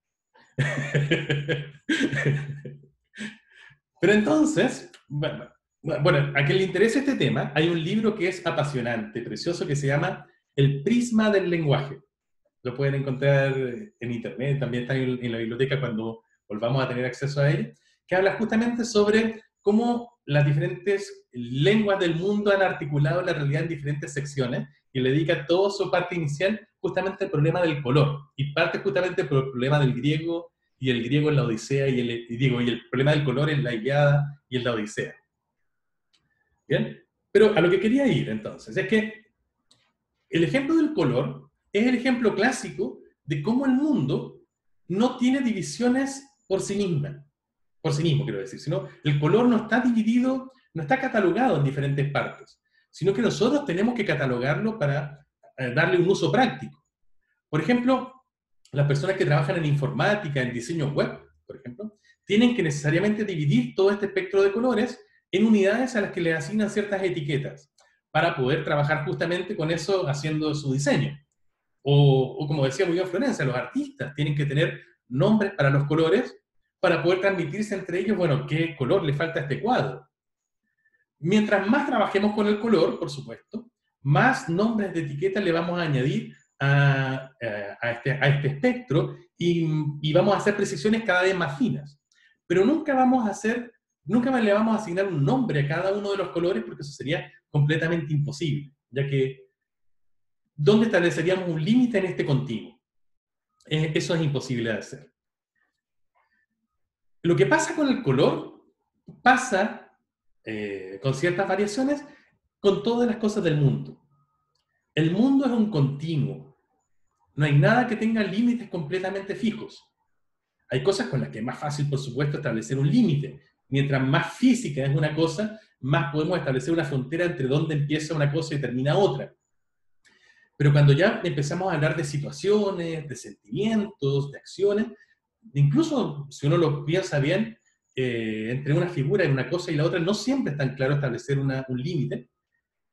Speaker 1: Pero entonces, bueno, a quien le interese este tema, hay un libro que es apasionante, precioso, que se llama El prisma del lenguaje. Lo pueden encontrar en internet, también está en la biblioteca cuando volvamos a tener acceso a él, que habla justamente sobre cómo las diferentes lenguas del mundo han articulado la realidad en diferentes secciones, y le dedica toda su parte inicial justamente el problema del color, y parte justamente por el problema del griego, y el griego en la Odisea, y el problema del color en la Ilíada y en la Odisea. ¿Bien? Pero a lo que quería ir, entonces, es que el ejemplo del color es el ejemplo clásico de cómo el mundo no tiene divisiones por sí mismo, quiero decir, sino el color no está dividido, no está catalogado en diferentes partes, sino que nosotros tenemos que catalogarlo para darle un uso práctico. Por ejemplo, las personas que trabajan en informática, en diseño web, por ejemplo, tienen que necesariamente dividir todo este espectro de colores en unidades a las que le asignan ciertas etiquetas para poder trabajar justamente con eso haciendo su diseño. O como decía muy bien Florencia, los artistas tienen que tener nombres para los colores para poder transmitirse entre ellos, bueno, qué color le falta a este cuadro. Mientras más trabajemos con el color, por supuesto, más nombres de etiquetas le vamos a añadir a este espectro y vamos a hacer precisiones cada vez más finas. Pero nunca le vamos a asignar un nombre a cada uno de los colores porque eso sería completamente imposible, ya que ¿dónde estableceríamos un límite en este continuo? Eso es imposible de hacer. Lo que pasa con el color pasa, con ciertas variaciones, con todas las cosas del mundo. El mundo es un continuo. No hay nada que tenga límites completamente fijos. Hay cosas con las que es más fácil, por supuesto, establecer un límite. Mientras más física es una cosa, más podemos establecer una frontera entre dónde empieza una cosa y termina otra. Pero cuando ya empezamos a hablar de situaciones, de sentimientos, de acciones, incluso si uno lo piensa bien, entre una figura y una cosa y la otra, no siempre es tan claro establecer un límite,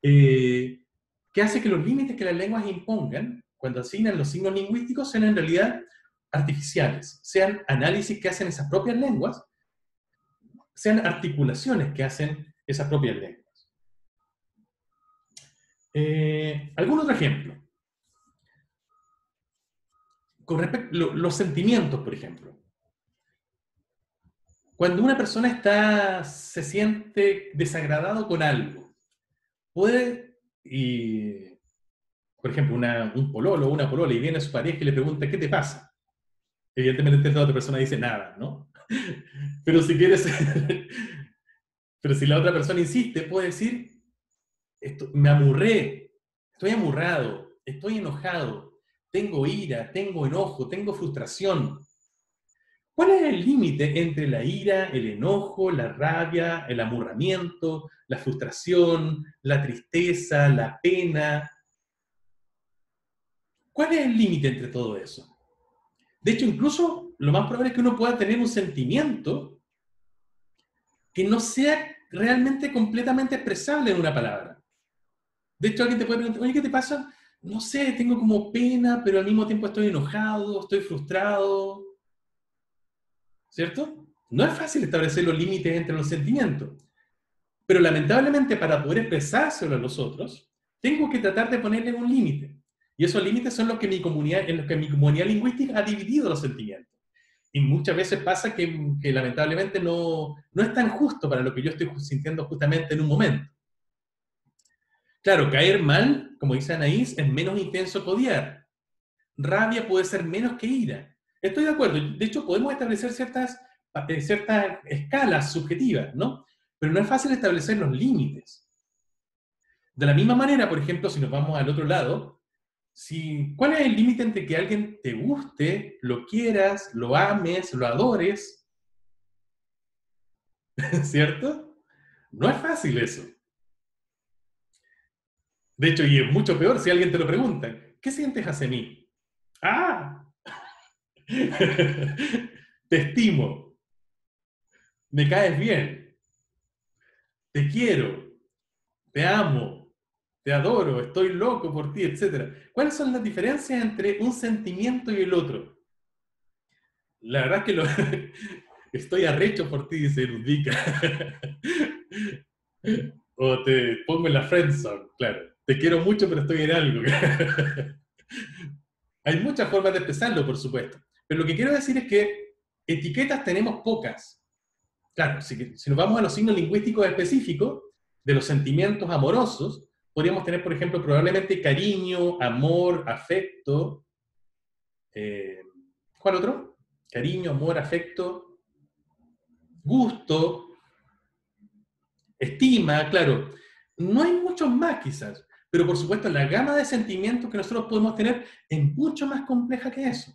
Speaker 1: que hace que los límites que las lenguas impongan, cuando asignan los signos lingüísticos, sean en realidad artificiales, sean análisis que hacen esas propias lenguas, sean articulaciones que hacen esas propias lenguas. ¿Algún otro ejemplo? Con respecto a los sentimientos, por ejemplo. Cuando una persona se siente desagradado con algo, puede, por ejemplo, un pololo o una polola, y viene a su pareja y le pregunta, ¿qué te pasa? Evidentemente la otra persona dice nada, ¿no? Pero si la otra persona insiste, puede decir, me amurré, estoy amurrado, estoy enojado, tengo ira, tengo enojo, tengo frustración. ¿Cuál es el límite entre la ira, el enojo, la rabia, el amurramiento, la frustración, la tristeza, la pena? ¿Cuál es el límite entre todo eso? De hecho, incluso lo más probable es que uno pueda tener un sentimiento que no sea realmente completamente expresable en una palabra. De hecho, alguien te puede preguntar, oye, ¿qué te pasa? No sé, tengo como pena, pero al mismo tiempo estoy enojado, estoy frustrado. ¿Cierto? No es fácil establecer los límites entre los sentimientos. Pero lamentablemente, para poder expresárselo a los otros, tengo que tratar de ponerle un límite. Y esos límites son los que en los que mi comunidad lingüística ha dividido los sentimientos. Y muchas veces pasa que lamentablemente no es tan justo para lo que yo estoy sintiendo justamente en un momento. Claro, caer mal, como dice Anaís, es menos intenso que odiar. Rabia puede ser menos que ira. Estoy de acuerdo. De hecho, podemos establecer ciertas escalas subjetivas, ¿no? Pero no es fácil establecer los límites. De la misma manera, por ejemplo, si nos vamos al otro lado, ¿cuál es el límite entre que alguien te guste, lo quieras, lo ames, lo adores? ¿Cierto? No es fácil eso. De hecho, y es mucho peor si alguien te lo pregunta. ¿Qué sientes hacia mí? ¡Ah! Te estimo. Me caes bien. Te quiero. Te amo. Te adoro. Estoy loco por ti, etc. ¿Cuáles son las diferencias entre un sentimiento y el otro? La verdad es que estoy arrecho por ti, dice Ludwika. O te pongo en la friendzone, claro. Te quiero mucho, pero estoy en algo. Hay muchas formas de expresarlo, por supuesto. Pero lo que quiero decir es que etiquetas tenemos pocas. Claro, si nos vamos a los signos lingüísticos específicos de los sentimientos amorosos, podríamos tener, por ejemplo, probablemente cariño, amor, afecto. ¿Cuál otro? Cariño, amor, afecto, gusto, estima, claro. No hay muchos más quizás, pero por supuesto la gama de sentimientos que nosotros podemos tener es mucho más compleja que eso.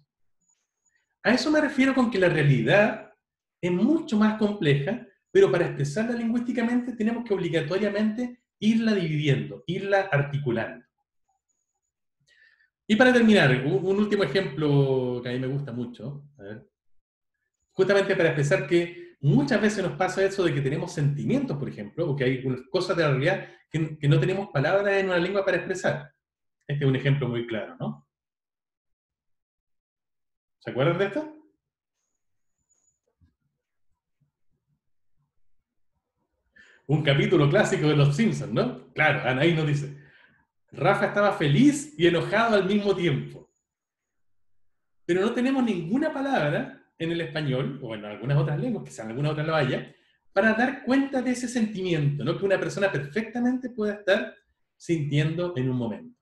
Speaker 1: A eso me refiero con que la realidad es mucho más compleja, pero para expresarla lingüísticamente tenemos que obligatoriamente irla dividiendo, irla articulando. Y para terminar, un último ejemplo que a mí me gusta mucho, a ver, justamente para expresar que muchas veces nos pasa eso de que tenemos sentimientos, por ejemplo, o que hay cosas de la realidad que no tenemos palabras en una lengua para expresar. Este es un ejemplo muy claro, ¿no? ¿Se acuerdan de esto? Un capítulo clásico de Los Simpsons, ¿no? Claro, Anaí nos dice, Rafa estaba feliz y enojado al mismo tiempo. Pero no tenemos ninguna palabra en el español, o en algunas otras lenguas, quizás en alguna otra lo haya, para dar cuenta de ese sentimiento, ¿no? Que una persona perfectamente pueda estar sintiendo en un momento.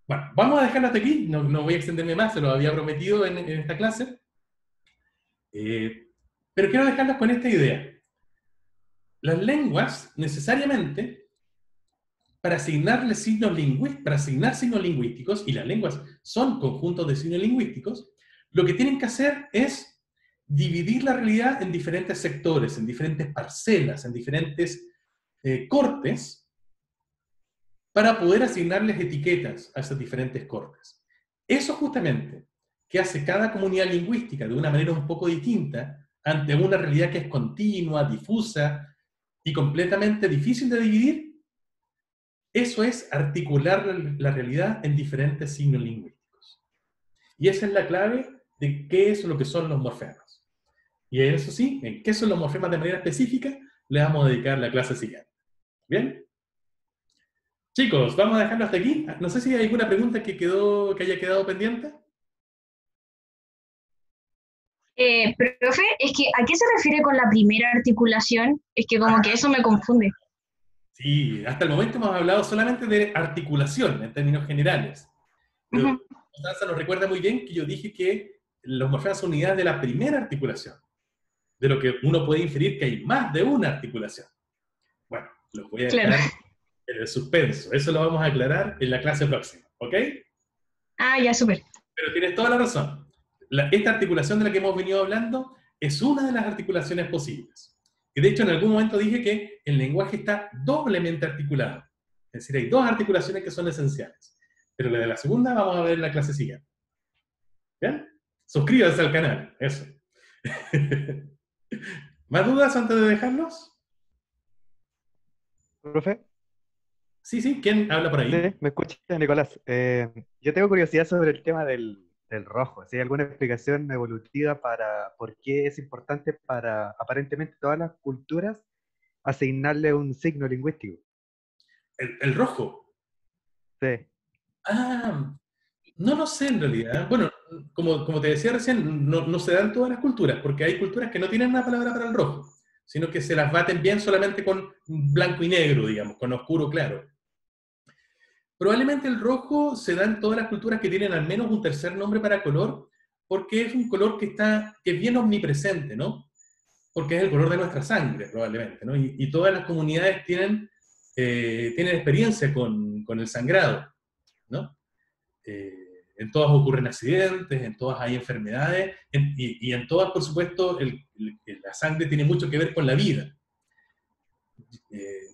Speaker 1: Bueno, vamos a dejarlo hasta aquí, no voy a extenderme más, se lo había prometido en esta clase. Pero quiero dejarlos con esta idea. Las lenguas, necesariamente, para asignar signos lingüísticos, y las lenguas son conjuntos de signos lingüísticos, lo que tienen que hacer es dividir la realidad en diferentes sectores, en diferentes parcelas, en diferentes cortes, para poder asignarles etiquetas a esas diferentes cortes. Eso justamente, que hace cada comunidad lingüística de una manera un poco distinta, ante una realidad que es continua, difusa y completamente difícil de dividir, eso es articular la realidad en diferentes signos lingüísticos. Y esa es la clave de qué es lo que son los morfemas. Y eso sí, en qué son los morfemas de manera específica, le vamos a dedicar la clase siguiente. ¿Bien? Chicos, vamos a dejarlo hasta aquí. No sé si hay alguna pregunta que haya quedado pendiente.
Speaker 4: Profe, es que ¿a qué se refiere con la primera articulación? Es que como que eso me confunde.
Speaker 1: Sí, hasta el momento hemos hablado solamente de articulación en términos generales. Pero Constanza nos recuerda muy bien que yo dije que los morfemas son unidades de la primera articulación, de lo que uno puede inferir que hay más de una articulación. Bueno, los voy a dejar en el suspenso. Eso lo vamos a aclarar en la clase próxima, ¿ok?
Speaker 4: Ah, ya, súper.
Speaker 1: Pero tienes toda la razón. Esta articulación de la que hemos venido hablando es una de las articulaciones posibles. Y de hecho, en algún momento dije que el lenguaje está doblemente articulado. Es decir, hay dos articulaciones que son esenciales. Pero la de la segunda vamos a ver en la clase siguiente. ¿Bien? Suscríbanse al canal. Eso. ¿Más dudas antes de dejarlos?
Speaker 7: ¿Profe?
Speaker 1: Sí. ¿Quién habla por ahí?
Speaker 7: Sí, me escucha, Nicolás. Yo tengo curiosidad sobre el tema del rojo. ¿Si hay alguna explicación evolutiva para por qué es importante para aparentemente todas las culturas asignarle un signo lingüístico?
Speaker 1: ¿El rojo?
Speaker 7: Sí.
Speaker 1: No lo sé en realidad. Bueno, como te decía recién, no se dan todas las culturas, porque hay culturas que no tienen una palabra para el rojo, sino que se las baten bien solamente con blanco y negro, digamos, con oscuro claro. Probablemente el rojo se da en todas las culturas que tienen al menos un tercer nombre para color, porque es un color que es bien omnipresente, ¿no? Porque es el color de nuestra sangre, probablemente, ¿no? Y todas las comunidades tienen experiencia con el sangrado, ¿no? En todas ocurren accidentes, en todas hay enfermedades, y en todas, por supuesto, la sangre tiene mucho que ver con la vida.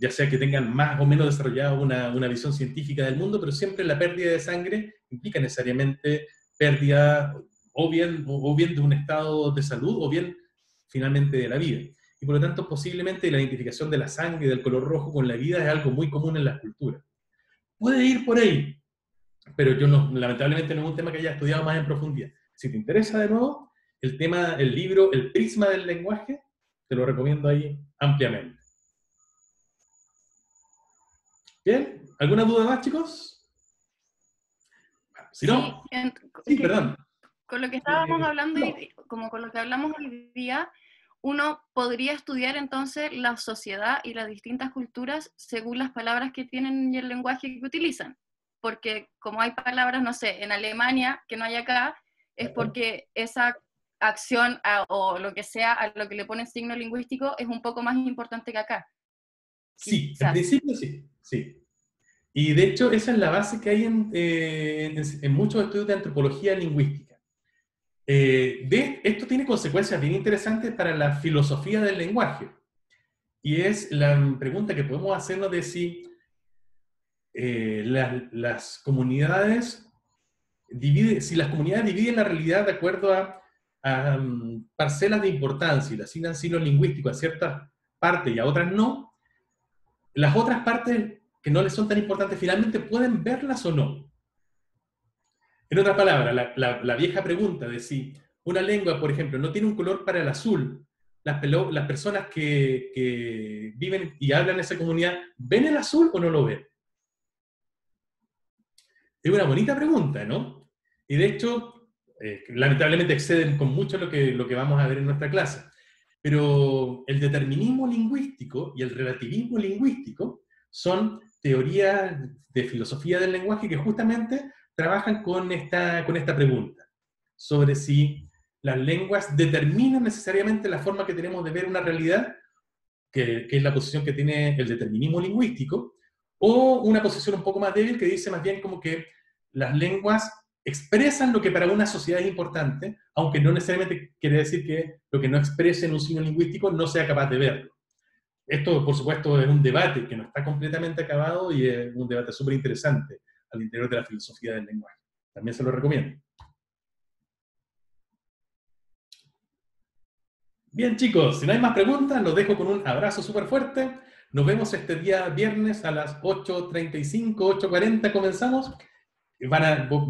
Speaker 1: Ya sea que tengan más o menos desarrollada una visión científica del mundo, pero siempre la pérdida de sangre implica necesariamente pérdida o bien de un estado de salud, o bien finalmente de la vida. Y por lo tanto, posiblemente la identificación de la sangre del color rojo con la vida es algo muy común en las culturas. Puede ir por ahí, pero yo lamentablemente no es un tema que haya estudiado más en profundidad. Si te interesa de nuevo, el libro El prisma del lenguaje, te lo recomiendo ahí ampliamente. ¿Bien? ¿Alguna duda más, chicos? Si no... Sí, perdón.
Speaker 8: Con lo que estábamos hablando, como con lo que hablamos hoy día, uno podría estudiar entonces la sociedad y las distintas culturas según las palabras que tienen y el lenguaje que utilizan. Porque como hay palabras, no sé, en Alemania que no hay acá, es porque esa acción o lo que sea a lo que le ponen signo lingüístico es un poco más importante que acá.
Speaker 1: Sí,
Speaker 8: Quizás.
Speaker 1: en principio sí, sí. Y de hecho esa es la base que hay en muchos estudios de antropología lingüística. Esto tiene consecuencias bien interesantes para la filosofía del lenguaje. Y es la pregunta que podemos hacernos de si las comunidades si las comunidades dividen la realidad de acuerdo a parcelas de importancia y le asignan signos lingüísticos a ciertas partes y a otras no, las otras partes que no les son tan importantes finalmente pueden verlas o no. En otras palabras, la vieja pregunta de si una lengua, por ejemplo, no tiene un color para el azul, las personas que viven y hablan en esa comunidad, ¿ven el azul o no lo ven? Es una bonita pregunta, ¿no? Y de hecho, lamentablemente exceden con mucho lo que vamos a ver en nuestra clase. Pero el determinismo lingüístico y el relativismo lingüístico son teorías de filosofía del lenguaje que justamente trabajan con esta pregunta, sobre si las lenguas determinan necesariamente la forma que tenemos de ver una realidad, que es la posición que tiene el determinismo lingüístico, o una posición un poco más débil que dice más bien como que las lenguas expresan lo que para una sociedad es importante, aunque no necesariamente quiere decir que lo que no exprese en un signo lingüístico no sea capaz de verlo. Esto, por supuesto, es un debate que no está completamente acabado y es un debate súper interesante al interior de la filosofía del lenguaje. También se lo recomiendo. Bien, chicos, si no hay más preguntas, los dejo con un abrazo súper fuerte. Nos vemos este día viernes a las 8:35, 8:40 comenzamos.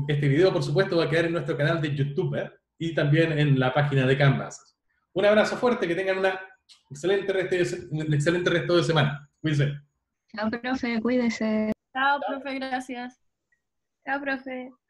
Speaker 1: Este video, por supuesto, va a quedar en nuestro canal de YouTube y también en la página de Canvas. Un abrazo fuerte, que tengan un excelente resto de semana. Cuídense.
Speaker 2: Chao, profe, cuídese.
Speaker 8: Chao, profe, gracias.
Speaker 4: Chao, profe.